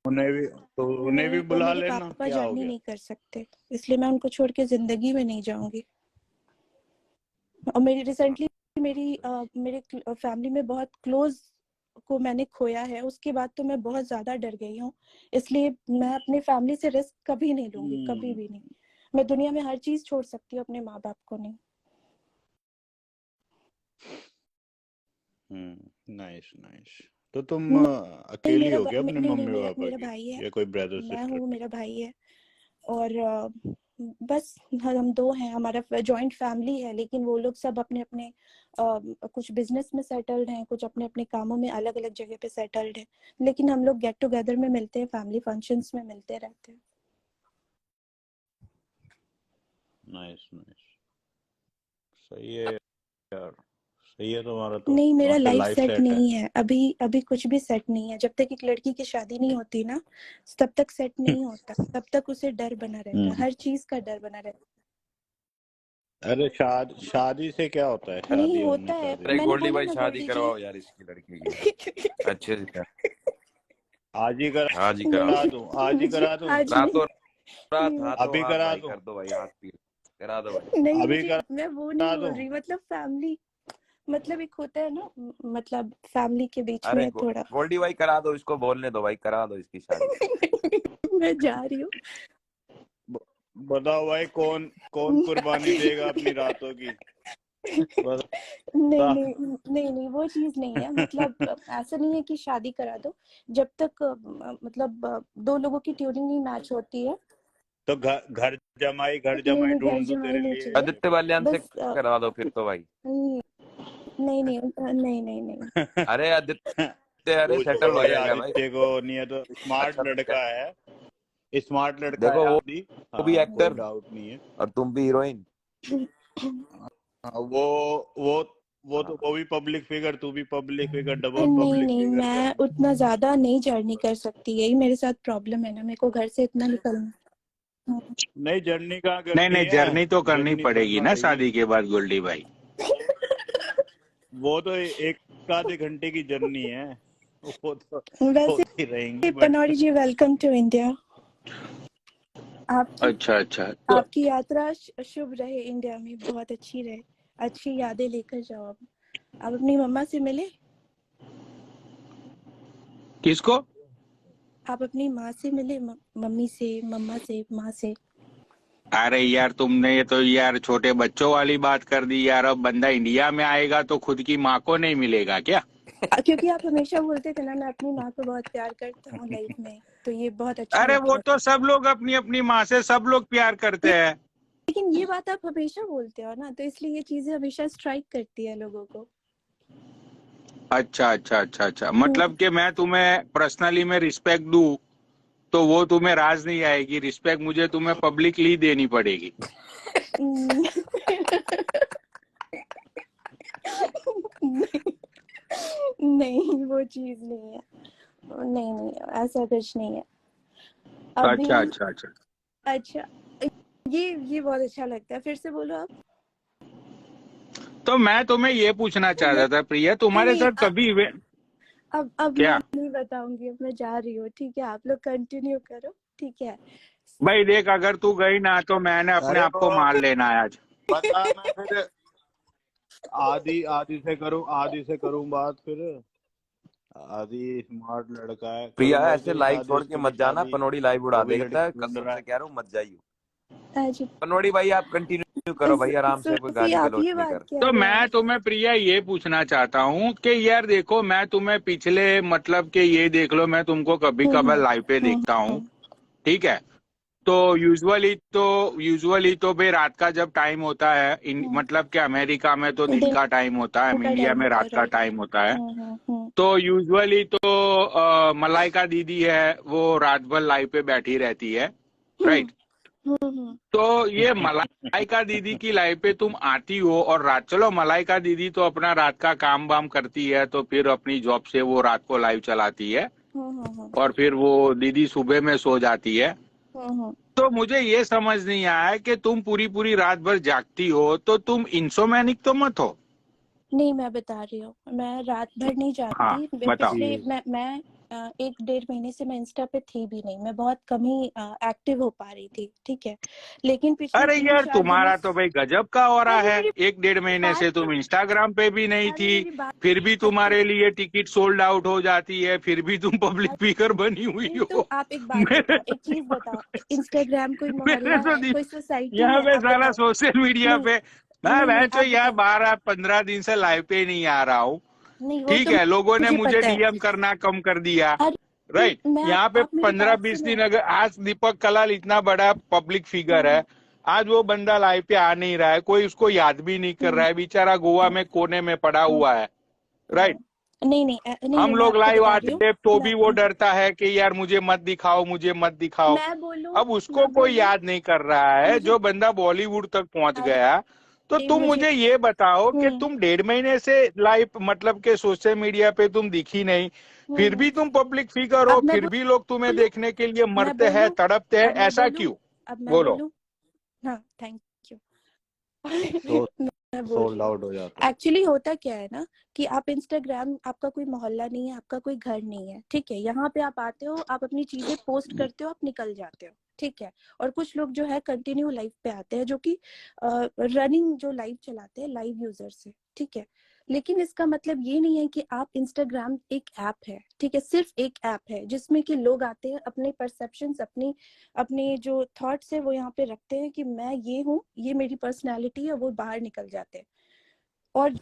उन्हें भी नहीं, वो बुला मेरे लेना, पापा क्या हो जर्नी गया। नहीं कर सकते, इसलिए मैं उनको छोड़ के जिंदगी में नहीं जाऊंगी। और मेरी रिसेंटली मेरे फैमिली में बहुत क्लोज को मैंने खोया है, उसके बाद तो मैं बहुत ज्यादा डर गई हूँ। इसलिए मैं अपने फैमिली से रिस्क कभी नहीं लूंगी, कभी भी नहीं। मैं दुनिया में हर चीज छोड़ सकती हूँ, अपने माँ बाप को नहीं। Nice nice. तो तुम नहीं अकेली मेरा हो क्या अपने नहीं मम्मी नहीं पापा मेरा की, भाई है, या कोई ब्रदर मैं सिस्टर? हूँ, मेरा भाई है। और बस हम दो हैं, हमारा जॉइंट फैमिली है, लेकिन वो लोग सब अपने अपने कुछ बिजनेस में सेटल्ड हैं, कुछ अपने अपने कामों में अलग अलग जगह पे सेटल्ड हैं, लेकिन हम लोग गेट टुगेदर में मिलते हैं, फैमिली फंक्शंस में मिलते रहते हैं। नाइस नाइस, सही है यार, सही है तुम्हारा। तो नहीं मेरा आपका लाइफ लाइफ सेट सेट है। नहीं है अभी, अभी कुछ भी सेट नहीं है। जब तक एक लड़की की शादी नहीं होती ना, तब तक सेट नहीं होता, तब तक उसे डर बना रहता है, हर चीज का डर बना रहता अरे शादी से क्या होता है, है। नहीं शादी होने होता है, शादी अरे से। मैंने गोल्डी बोला भाई ना शादी गोल्डी करवाओ जी। यार इसकी लड़की की अच्छे से कर। आज ही आज ही करा करा दूं, आज ही मुझे करा दूं, आज नहीं, रातों रात नहीं हाथों अभी हाथ करा भाई दूं, कर दो भाई, हाथ पी करा दो भाई। नहीं अभी मुझे, मैं वो नहीं करा बोल दूं। रही, मतलब फैमिली, मतलब एक होता है ना, मतलब फैमिली के बीच अरे में थोड़ा गोल्डी भाई करा दो, इसको बोलने दो भाई, करा दो इसकी शादी। मैं जा रही हूँ। बताओ भाई, कौन कौन कुर्बानी देगा अपनी रातों की? नहीं बता। नहीं नहीं नहीं वो चीज नहीं है, मतलब ऐसा नहीं है कि शादी करा दो, जब तक मतलब दो लोगों की ट्यूनिंग नहीं मैच होती है। तो घर नहीं नहीं घर ढूंढ दूं जमाई तेरे नहीं लिए? चाहिए, आदित्य बाल्यान से बस करा दो फिर तो भाई। नहीं नहीं नहीं नहीं नहीं। अरे आदित्य, अरे पूछ सेटल लो हो भाई जाएगा भाई। आदित्य को, नहीं है तो स्मार्ट अच्छा तो क्या, लड़का है, स्मार्ट लड़का देखो है वो आदि। भी हाँ कोई एक्टर डाउट नहीं है। और तुम भी हीरोइन। हाँ, वो भी पब्लिक फिगर, तू भी पब्लिक फिगर, डबल नहीं पब्लिक नहीं फिगर क्या? मैं उतना ज्यादा नहीं जर्नी कर सकती, यही मेरे साथ प्रॉब्लम है ना, मेरे को घर से इतना निकलना। नहीं जर्नी कहाँ नहीं करनी नहीं, है, जर्नी तो करनी जर्नी थोड़ी पड़ेगी ना ना होगी। शादी के बाद गोल्डी भाई। वो तो एक आधे घंटे की जर्नी है, वो तो वैसे होती रहेंगी बट। पनौरी जी, वेलकम टू इंडिया। आपकी अच्छा अच्छा, तो आपकी यात्रा शुभ रहे, इंडिया में बहुत अच्छी रहे, अच्छी यादें लेकर जाओ। आप अपनी मम्मा से मिले? किसको? आप अपनी माँ से मिले, मम्मी से, मम्मा से, माँ से? अरे यार तुमने ये तो यार छोटे बच्चों वाली बात कर दी यार। अब बंदा इंडिया में आएगा तो खुद की माँ को नहीं मिलेगा क्या? क्योंकि आप हमेशा बोलते थे ना, मैं अपनी माँ को बहुत प्यार करता हूँ लाइफ में, तो ये बहुत अच्छा अरे वो लगता तो था। सब लोग अपनी अपनी माँ से सब लोग प्यार करते हैं। लेकिन ये बात आप हमेशा बोलते हो ना, तो इसलिए ये चीजें हमेशा स्ट्राइक करती है लोगों को। अच्छा अच्छा अच्छा अच्छा, मतलब कि मैं तुम्हें पर्सनली में रिस्पेक्ट दूं तो वो तुम्हें राज नहीं आएगी, रिस्पेक्ट मुझे तुम्हें पब्लिकली देनी पड़ेगी। नहीं वो चीज नहीं है, नहीं नहीं ऐसा कुछ नहीं है अभी। अच्छा अच्छा अच्छा, अच्छा, ये बहुत अच्छा लगता है, फिर से बोलो आप। तो मैं तुम्हें ये पूछना चाहता था प्रिया, नहीं तुम्हारे नहीं साथ कभी इवेंट अब मैं क्या? नहीं बताऊंगी, अब मैं जा रही हूँ, ठीक है? आप लोग कंटिन्यू करो, ठीक है? भाई देख, अगर तू गई ना तो मैंने अपने अरे आप को वो मार लेना है आज। बता, मैं फिर आदि से करूं बात फिर। आदि स्मार्ट लड़का है, प्रिया करूंगा ऐसे उससे भी लाइव शादी, छोड़ के उसकी भी मत जाना, शादी, पनौड़ी लाइव उड़ा वो भी देता है, लड़की ढूंढ कसम रहा से है। कह रहा हूँ, मत जाइयो। अच्छा, पनौड़ी भाई आप कंटिन्यू करो भाई, आराम से, कोई सोफी गाली आप गलौज ये नहीं बात कर। कह तो रहे मैं हैं? तुम्हें प्रिया ये पूछना चाहता हूँ कि यार देखो, मैं तुम्हें पिछले मतलब कि ये देख लो, मैं तुमको कभी कभार लाइव पे देखता हूँ, ठीक है? तो यूजुअली तो भाई रात का जब टाइम होता है मतलब कि अमेरिका में तो दिन दिन का टाइम होता है, का इंडिया टाइम में होता है, रात का राइट? टाइम होता है। तो यूजुअली तो मलाइका दीदी है वो रात भर लाइव पे बैठी रहती है, राइट? तो ये मलाइका दीदी की लाइव पे तुम आती हो और रात, चलो मलाइका दीदी तो अपना रात का काम वाम करती है, तो फिर अपनी जॉब से वो रात को लाइव चलाती है और फिर वो दीदी सुबह में सो जाती है। तो मुझे ये समझ नहीं आया कि तुम पूरी पूरी रात भर जागती हो, तो तुम इंसोमैनिक तो मत हो? नहीं मैं बता रही हूँ, मैं रात भर नहीं हाँ जागती। बताओ। पिछले मैं 1 डेढ़ महीने से मैं इंस्टा पे थी भी नहीं, मैं बहुत कम ही एक्टिव हो पा रही थी, ठीक है? लेकिन पिछले अरे तीन यार चार दिनों तुम्हारा तो भाई गजब का हो रहा अरे है, मेरी 1 डेढ़ महीने बात से तो, तुम इंस्टाग्राम पे भी नहीं अरे थी, मेरी बात फिर भी तो, तुम्हारे लिए टिकट सोल्ड आउट हो जाती है, फिर भी तुम पब्लिक स्पीकर बनी हुई अरे तो हो। आप एक बात मेरे बताओ, एक चीज बताओ, इंस्टाग्राम कोई मेरे मोहल्ला तो है, कोई सोसाइटी यहाँ है? पे आप सारा बताओ। सोशल मीडिया नहीं पे मैं नहीं नहीं बहन चो आप यार बताओ। 12-15 दिन से लाइव पे नहीं आ रहा हूँ, नहीं, वो ठीक तो है, लोगों ने मुझे मुझे पता है। डीएम करना कम कर दिया, अरे राइट। मैं यहाँ पे आप मेरी बात 15-20 सुनो। दिन, अगर आज दीपक कलाल इतना बड़ा पब्लिक फिगर है, आज वो बंदा लाइव पे आ नहीं रहा है, कोई उसको याद भी नहीं कर रहा है, बेचारा गोवा में कोने में पड़ा हुआ है, राइट। नहीं नहीं नहीं हम नहीं, मैं लोग आपको लाइव बता रही हूँ। आते तो भी वो मैं डरता है कि यार मुझे मत दिखाओ, मुझे मत दिखाओ। अब उसको मैं कोई बोलूँ याद नहीं कर रहा है, मुझे। जो बंदा बॉलीवुड तक पहुंच गया। तो तुम मुझे मुझे ये बताओ कि तुम 1.5 महीने से लाइव, मतलब के सोशल मीडिया पे तुम दिखी नहीं, फिर भी तुम पब्लिक फिगर हो, अब मैं फिर भी लोग तुम्हें बोलूँ देखने के लिए मैं मरते हैं, बोलूँ तड़पते हैं, अब मैं ऐसा बोलूँ क्यों? अब मैं बोलो। बोलूँ हाँ, थैंक यू। तो मैं बोल रही सोल्ड हूँ, आउट हो जाता है। एक्चुअली होता क्या है ना कि आप इंस्टाग्राम, आपका कोई मोहल्ला नहीं है, आपका कोई घर नहीं है, ठीक है। यहाँ पे आप आते हो, आप अपनी चीजें पोस्ट करते हो, आप निकल जाते हो, ठीक है। और कुछ लोग जो है कंटिन्यू लाइव पे आते हैं, जो कि रनिंग जो लाइव चलाते हैं, लाइव यूजर से, ठीक है। लेकिन इसका मतलब ये नहीं है कि आप, इंस्टाग्राम एक ऐप है, ठीक है, सिर्फ एक ऐप है जिसमें कि लोग आते हैं, अपने परसेप्शंस, अपनी अपने जो थॉट्स है वो यहाँ पे रखते हैं कि मैं ये हूँ, ये मेरी पर्सनैलिटी है, वो बाहर निकल जाते हैं। और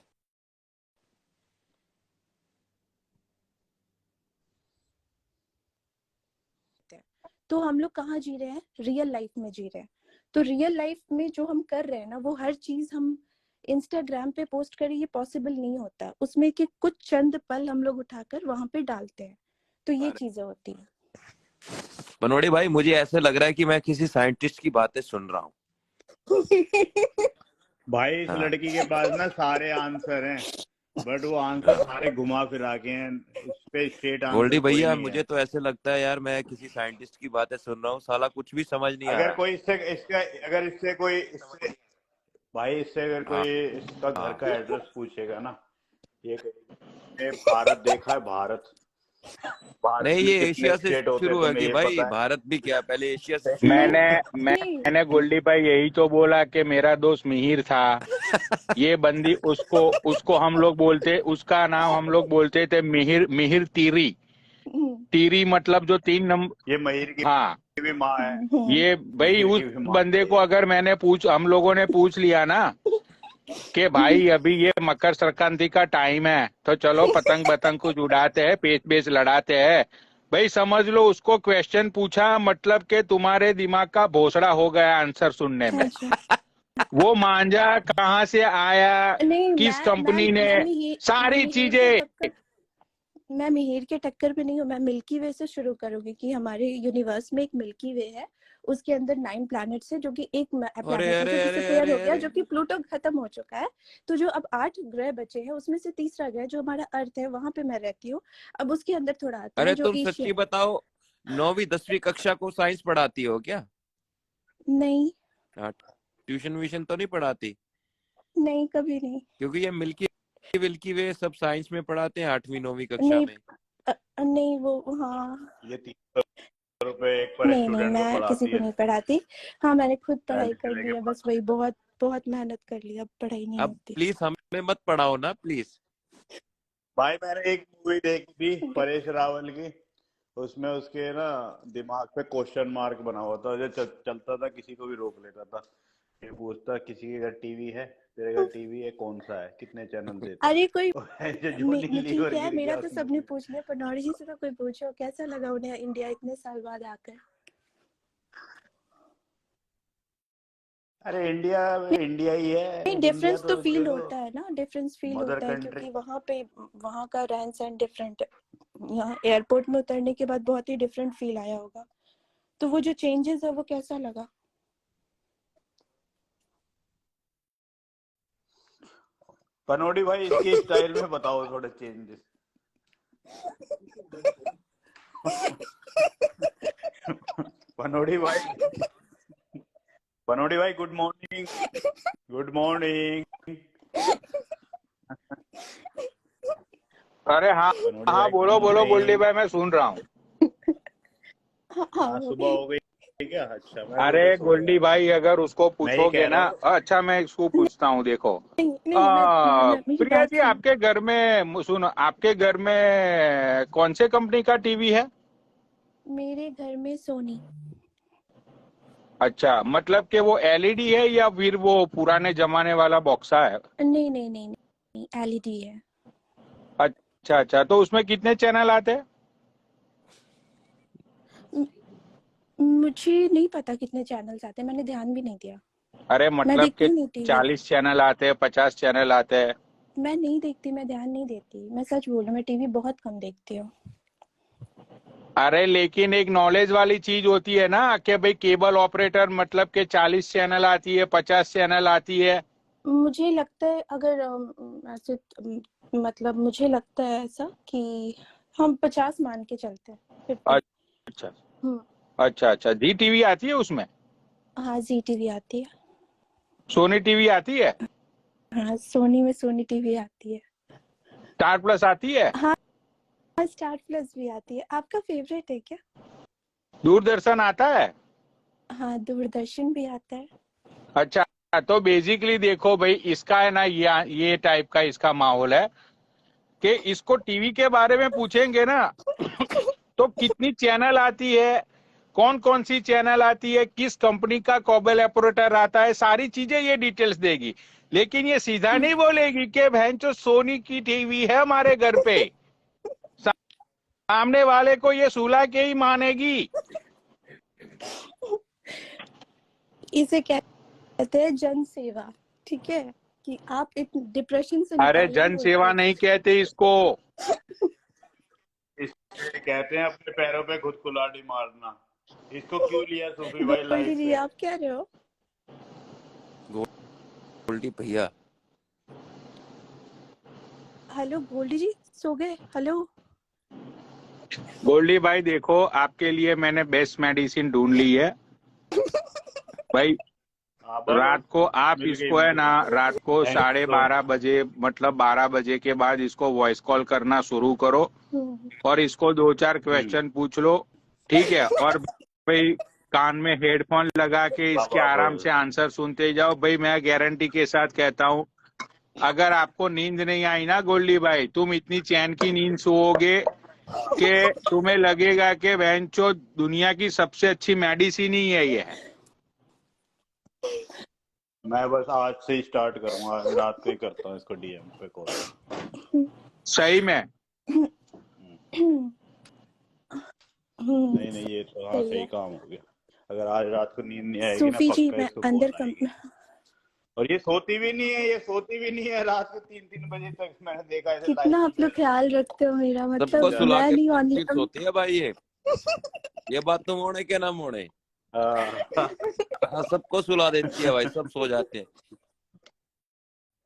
तो हम लोग कहाँ जी रहे हैं, रियल लाइफ में जी रहे हैं। तो रियल लाइफ में जो हम कर रहे हैं ना, वो हर चीज हम इंस्टाग्राम पे पोस्ट करें, ये पॉसिबल नहीं होता। उसमें के कुछ चंद पल हम लोग उठाकर वहां पे डालते हैं, तो ये चीजें होती हैं। बनोड़ी भाई, मुझे ऐसे लग रहा है कि मैं किसी साइंटिस्ट की बातें सुन रहा हूँ। भाई इस हाँ। लड़की के पास ना सारे आंसर हैं, बट वो आंसर सारे घुमा फिरा के हैं, उस पे स्ट्रेट गोल्डी आंसर कोई भैया, नहीं है। मुझे तो ऐसे लगता है यार मैं किसी साइंटिस्ट की बातें सुन रहा हूँ, साला कुछ भी समझ नहीं आ अगर रहा कोई भाई इससे अगर है। कोई इसका घर हाँ। का एड्रेस पूछेगा ना, ये कहेगा, "ये भारत देखा है, भारत भारत नहीं, में ये कितने एशिया से स्टेट होते हैं शुरू है तुम्हें कि ये भाई, पता है?" भारत भी क्या, पहले एशिया से शुरू मैंने हुआ। नहीं मैंने गोल्डी भाई यही तो बोला कि मेरा दोस्त मिहिर था, ये बंदी, उसको उसको हम लोग बोलते, उसका नाम हम लोग बोलते थे मिहिर, मिहिर तीरी। तीरी मतलब जो 3 नंबर। ये महीर की हाँ, भी माँ है, ये भाई महीर उस की भी माँ बंदे है को अगर हम लोगों ने पूछ लिया ना कि भाई अभी ये मकर संक्रांति का टाइम है, तो चलो पतंग बतंग कुछ उड़ाते हैं, पेच पेच लड़ाते हैं, भाई समझ लो उसको क्वेश्चन पूछा, मतलब कि तुम्हारे दिमाग का भोसड़ा हो गया आंसर सुनने में। अच्छा। वो मांझा कहाँ से आया, नहीं, किस कंपनी ने, मैं सारी मिहिर के चीजें। टक्कर मैं मिहिर के टक्कर पे नहीं हूँ। मैं मिल्की वे से शुरू करूंगी कि हमारे यूनिवर्स में एक मिल्की वे है, उसके अंदर 9 प्लैनेट्स है, जो कि एक अरे प्लैनेट है अरे जो अरे डिसअपियर अरे हो गया, अरे जो कि प्लूटो खत्म हो चुका है। तो जो अब 8 ग्रह बचे हैं, उसमें से तीसरा ग्रह जो हमारा अर्थ है, वहां पे मैं रहती हूँ। अब उसके अंदर थोड़ा आता है अरे, जो तुम एशिया। सच्ची बताओ, 9वीं 10वीं कक्षा को साइंस पढ़ाती हो क्या? नहीं हाँ, ट्यूशन व्यूशन तो नहीं पढ़ाती? नहीं, कभी नहीं। क्योंकि ये मिल्की विल्की वे सब साइंस में पढ़ाते हैं 8वीं 9वीं कक्षा नहीं में। नहीं, वो हाँ। ये 300 रुपए एक पर नहीं नहीं, स्टूडेंट को मैं किसी पढ़ाती को है, नहीं पढ़ाती। हाँ, मैंने खुद पढ़ाई 10th से कर ली लेके है, बस 12th। वही बहुत बहुत मेहनत कर ली, अब पढ़ाई नहीं अब होती। प्लीज हमें मत पढ़ाओ ना, प्लीज। भाई मैंने एक मूवी देखी थी परेश रावल की, उसमें उसके ना दिमाग पे क्वेश्चन मार्क बना हुआ था, जो चलता था किसी को भी रोक लेता था। ये पूछता, किसी के घर टीवी है, तेरे घर टीवी है, कौन सा है, कितने चैनल देता अरे कोई है? जो जॉनी ठीक लीवर है, गिर मेरा गया तो उस सबने मूवी। पूछ लिया, पनौड़ी जी से तो कोई पूछो कैसा लगा उन्हें इंडिया इतने साल बाद आकर। अरे इंडिया में इंडिया ही नहीं, है, इंडिया डिफरेंस तो तो फील देखो होता है ना, डिफरेंस फील मदर होता है, कंट्री। क्योंकि वहां पे, वहां का रहन सहन डिफरेंट है। यहाँ एयरपोर्ट में उतरने के बाद बहुत ही डिफरेंट फील आया होगा, तो वो जो चेंजेस है वो कैसा लगा? पनोडी भाई इसके स्टाइल में बताओ थोड़े चेंजेस। पनोडी भाई, पनोडी भाई, गुड मॉर्निंग, गुड मॉर्निंग। अरे हाँ, पनोडी हाँ भाई गुड बोलो बोलो गोल्डी मॉर्निंग। भाई, मैं सुन रहा हूँ। हाँ, हाँ वो सुबह भी। हो गई क्या? अच्छा मैं तो अरे उधर सो गया गोल्डी था। भाई, अगर उसको मैं ये पूछोगे कह ना, रहा हूँ, अच्छा मैं इसको पूछता हूँ, देखो नहीं नहीं, मैं मेरी प्रिया बात जी, सुनो। आपके घर में, सुनो, आपके घर में कौन से कंपनी का टीवी है? मेरे घर में सोनी। अच्छा, मतलब कि वो एलईडी है या फिर वो पुराने जमाने वाला बॉक्सा है? नहीं नहीं नहीं नहीं, एलईडी है। अच्छा अच्छा, तो उसमें कितने चैनल आते हैं? मुझे नहीं पता कितने चैनल्स आते हैं, मैंने ध्यान भी नहीं दिया। अरे मैं मतलब देखती के ही नहीं टीवी, 40 चैनल आते हैं, 50 चैनल आते हैं? मैं नहीं देखती, मैं ध्यान नहीं देती, मैं सच बोल रही हूँ, मैं टीवी बहुत कम देखती हूँ। अरे लेकिन एक नॉलेज वाली चीज होती है ना कि भाई केबल ऑपरेटर मतलब के 40 चैनल आती है, 50 चैनल आती है। मुझे लगता है अगर ऐसे मतलब मुझे लगता है ऐसा कि हम 50 मान के चलते हैं, 50। अच्छा हम्म। अच्छा अच्छा, जी टीवी आती है उसमें? हाँ, जी टीवी आती है। सोनी टीवी आती है? हाँ, सोनी में सोनी टीवी आती है। स्टार प्लस आती है? हाँ, स्टार प्लस भी आती है। आपका फेवरेट है क्या? दूरदर्शन आता है? हाँ, दूरदर्शन भी आता है। अच्छा, तो बेसिकली देखो भाई, इसका है ना, ये टाइप का इसका माहौल है कि इसको टीवी के बारे में पूछेंगे ना तो कितनी चैनल आती है, कौन कौन सी चैनल आती है, किस कंपनी का केबल ऑपरेटर आता है, सारी चीजें ये डिटेल्स देगी। लेकिन ये सीधा नहीं बोलेगी कि भैंचो सोनी की टीवी है हमारे घर पे। सामने वाले को ये सुला के ही मानेगी। इसे कहते हैं जन सेवा, ठीक है? कि आप डिप्रेशन से अरे निकालना है जन वो सेवा नहीं कहते इसको। इससे कहते हैं अपने पैरों पे खुद कुल्हाड़ी मारना। इसको क्यों लिया सूफी भाई गोल्डी लाइफ जी, पे? आप कह रहे हो? गोल्डी भैया, हेलो गोल्डी जी, सो गए? हेलो। गोल्डी भाई देखो, आपके लिए मैंने बेस्ट मेडिसिन ढूंढ ली है भाई। हाँ बोलो। रात को आप मिल गई इसको है मिल ना, गई। रात को थैंक्स तो 12:30 बजे, मतलब 12 बजे के बाद इसको वॉइस कॉल करना शुरू करो और इसको 2-4 क्वेश्चन पूछ लो, ठीक है? और भाई कान में हेडफोन लगा के इसके बाबा आराम बोल। से आंसर सुनते जाओ भाई। मैं गारंटी के साथ कहता हूँ, अगर आपको नींद नहीं आई ना गोल्डी भाई, तुम इतनी चैन की नींद सोओगे कि तुम्हें लगेगा कि बहनचोद दुनिया की सबसे अच्छी मेडिसिन ही है ये है। मैं बस आज से ही स्टार्ट करूंगा, आज रात को ही करता हूँ इसको डीएम पे कॉल। सही में। नहीं नहीं, ये तो हाँ सही सही है। काम हो गया। अगर आज रात को नींद नहीं आएगी ना, सूफी जी, पक्का मैं इसको अंदर कॉल आएगी। कम और ये सोती भी नहीं है, ये सोती भी नहीं है रात को 3-3 बजे तक। मैंने देखा ऐसे कितना लाइव आप लोग ख्याल रखते हो मेरा, सबको मतलब सुला मैं के नहीं फिर ऑनलाइन। सोती है भाई ये बात तो मोड़े के ना मोड़े। हाँ, सबको सुला देती है भाई, सब सो जाते हैं।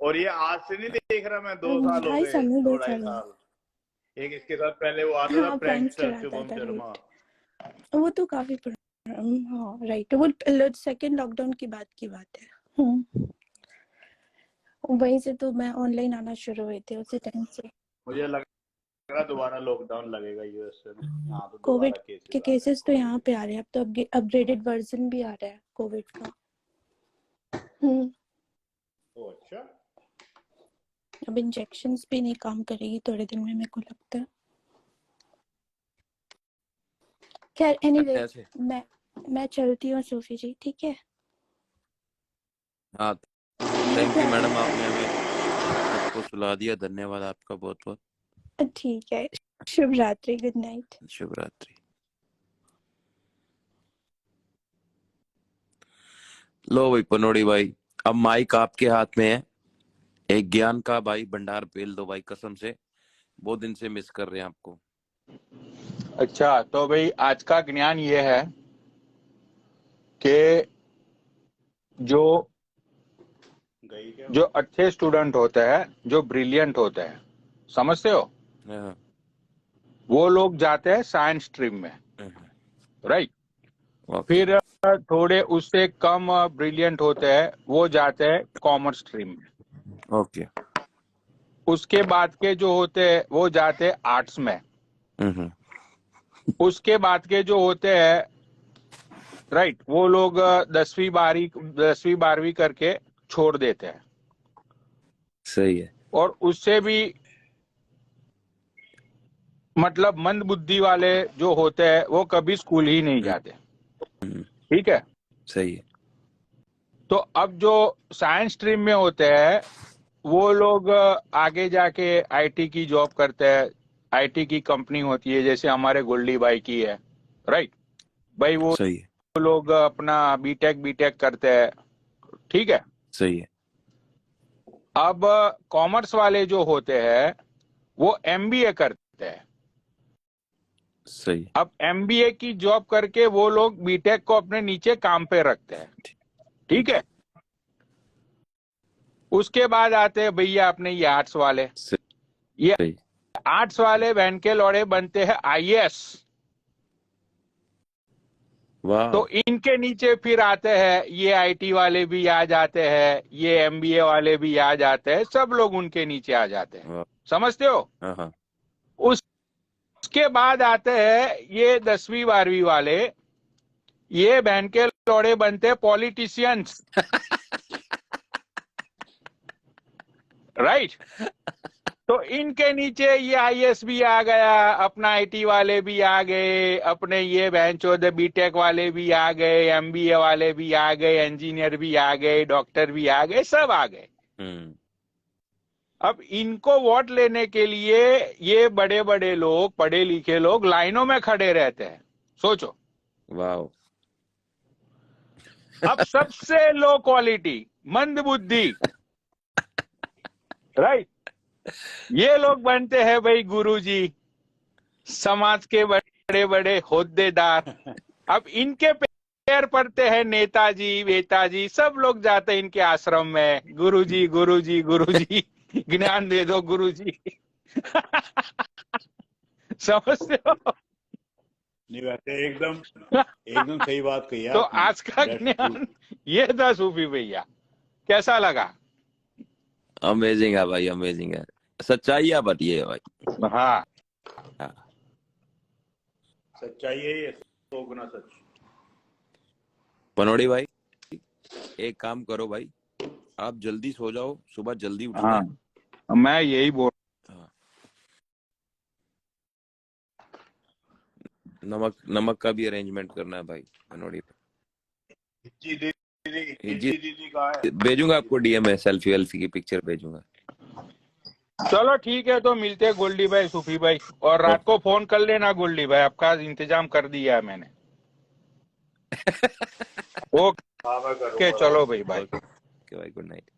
और ये आज से नहीं देख रहा मैं, 2 साल हो 2.5 गए, साल नहीं, 2 2-2.5 साल नहीं। साल। एक इसके साथ पहले वो आता था हाँ, प्रैंकस्टर, प्रैंकस्टर आता शुभम था, शर्मा। राइट। वो तो काफी हाँ राइट, वो सेकेंड लॉकडाउन की बात है। वहीं से तो मैं ऑनलाइन आना शुरू हुई थी, उसी टाइम से। मुझे लग रहा दोबारा लॉकडाउन लगेगा यूएस में। यहाँ तो कोविड दोबारा केसेस के आ रहे हैं केसेस तो कोविड यहाँ पे आ रहे हैं, अब तो अपग्रेडेड वर्जन भी आ रहा है कोविड का। ओ अच्छा। अब इंजेक्शंस भी नहीं काम करेगी थोड़े दिन में, मेरे को लगता है। खैर एनीवे, ऐसे मैं चलती हूँ सूफी जी, ठीक है? हाँ, थैंक यू मैडम, आपने हमें सबको सुला दिया। धन्यवाद आपका बहुत बहुत। ठीक है, शुभ रात्रि, गुड नाइट। शुभ रात्रि। लो भाई पनोड़ी भाई, अब माइक आपके हाथ में है। एक ज्ञान का भाई भंडार पेल दो भाई, कसम से बहुत दिन से मिस कर रहे हैं आपको। अच्छा, तो भाई आज का ज्ञान ये है कि जो अच्छे स्टूडेंट होते हैं, जो ब्रिलियंट होते हैं, समझते हो, हाँ, वो लोग जाते हैं साइंस स्ट्रीम में, राइट? ओके फिर थोड़े उससे कम ब्रिलियंट होते हैं, वो जाते हैं कॉमर्स स्ट्रीम में। ओके। उसके बाद के जो होते हैं वो जाते हैं आर्ट्स में। उसके बाद के जो होते हैं, राइट, वो लोग 10वीं 12वीं करके छोड़ देते हैं। सही है। और उससे भी मतलब मंद बुद्धि वाले जो होते हैं वो कभी स्कूल ही नहीं जाते, ठीक है? सही है। तो अब जो साइंस स्ट्रीम में होते हैं वो लोग आगे जाके आईटी की जॉब करते हैं, आईटी की कंपनी होती है जैसे हमारे गोल्डी भाई की है, राइट भाई। वो सही है, लोग अपना बीटेक करते हैं, ठीक है। सही है, अब कॉमर्स वाले जो होते हैं वो एमबीए करते हैं। सही है। अब एमबीए की जॉब करके वो लोग बीटेक को अपने नीचे काम पे रखते हैं, ठीक है। उसके बाद आते हैं भैया अपने ये आर्ट्स वाले। ये सही। आर्ट्स वाले बहन के लौड़े बनते हैं आईएएस। वाह। तो इनके नीचे फिर आते हैं ये आईटी वाले भी आ जाते हैं, ये एमबीए वाले भी आ जाते हैं, सब लोग उनके नीचे आ जाते हैं, वाह। समझते हो। हाँ हाँ। उसके बाद आते हैं ये 10वीं 12वीं वाले, ये बहन के लौड़े बनते हैं पॉलिटिशियंस, राइट। तो इनके नीचे ये आईएएस भी आ गया, अपना आईटी वाले भी आ गए, अपने ये बहनचोद बीटेक वाले भी आ गए, एमबीए वाले भी आ गए, इंजीनियर भी आ गए, डॉक्टर भी आ गए, सब आ गए। अब इनको वोट लेने के लिए ये बड़े बड़े लोग, पढ़े लिखे लोग लाइनों में खड़े रहते हैं, सोचो। वाह। अब सबसे लो क्वालिटी, मंद बुद्धि, राइट, ये लोग बनते हैं भाई गुरुजी, समाज के बड़े बड़े होद्देदार। अब इनके पैर पड़ते हैं नेताजी, वेताजी, सब लोग जाते हैं इनके आश्रम में, गुरुजी गुरुजी गुरुजी ज्ञान दे दो गुरुजी। समझते हो। नहीं, वैसे एकदम सही बात कही है तो आपने। आज का That's ज्ञान true. ये था सूफी भैया, कैसा लगा। अमेजिंग है भाई, अमेजिंग है। सच्चाई बताइए भाई। हाँ, सच्चाई है ये, 100 गुना सच। पनोड़ी भाई एक काम करो भाई, आप जल्दी सो जाओ, सुबह जल्दी उठना है। हाँ, मैं यही बोल। नमक का भी अरेंजमेंट करना है भाई पनोड़ी भाई। दीदी कहाँ है? भेजूंगा आपको डीएम में, सेल्फी वेल्फी की पिक्चर भेजूंगा। चलो ठीक है, तो मिलते हैं गोल्डी भाई, सूफी भाई, और रात को फोन कर लेना गोल्डी भाई, आपका इंतजाम कर दिया है मैंने। ओके, चलो भाई, बाय। ओके भाई, गुड नाइट।